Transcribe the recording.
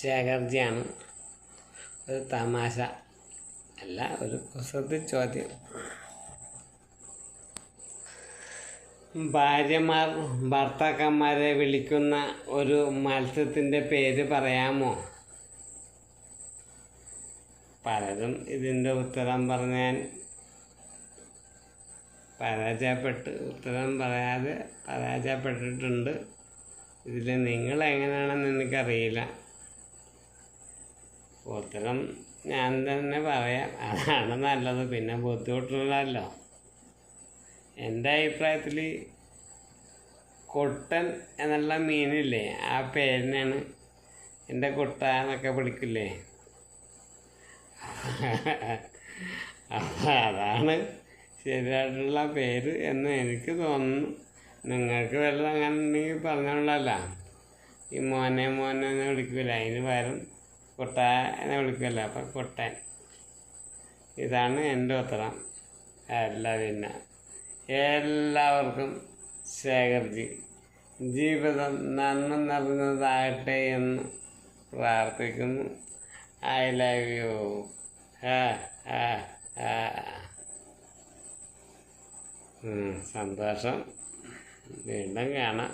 ശേഖർജിയാണ്. ഒരു തമാശ അല്ല, ഒരു കുസൃതി ചോദ്യം. ഭാര്യമാർ ഭർത്താക്കന്മാരെ വിളിക്കുന്ന ഒരു മത്സ്യത്തിൻ്റെ പേര് പറയാമോ? പലരും ഇതിൻ്റെ ഉത്തരം പറഞ്ഞാൽ ഉത്തരം പറയാതെ പരാജയപ്പെട്ടിട്ടുണ്ട്. ഇതിൽ നിങ്ങൾ എങ്ങനെയാണെന്ന് എനിക്കറിയില്ല. ഉത്തരം ഞാൻ തന്നെ പറയാം, അതാണ് നല്ലത്. പിന്നെ ബുദ്ധിമുട്ടുള്ളതല്ലോ. എൻ്റെ അഭിപ്രായത്തിൽ കുട്ടൻ എന്നുള്ള മീനില്ലേ, ആ പേരിനാണ് എൻ്റെ കുട്ട എന്നൊക്കെ വിളിക്കില്ലേ. അപ്പം അതാണ് ശരിയായിട്ടുള്ള പേര് എന്ന് എനിക്ക് തോന്നുന്നു. നിങ്ങൾക്ക് വല്ലതും അങ്ങനെ ഉണ്ടെങ്കിൽ പറഞ്ഞോളല്ല. ഈ മോനെ മോനെ എന്ന് വിളിക്കില്ല, അതിന് പകരം കുട്ട എന്നെ വിളിക്കില്ല. അപ്പം കുട്ടൻ. ഇതാണ് എൻ്റെ ഉത്തരം. അല്ല പിന്നെ എല്ലാവർക്കും ശേഖർജി ജീവിതം നന്മ നിറഞ്ഞതാകട്ടെ എന്ന് പ്രാർത്ഥിക്കുന്നു. I love you. സന്തോഷം. വീണ്ടും കാണാം.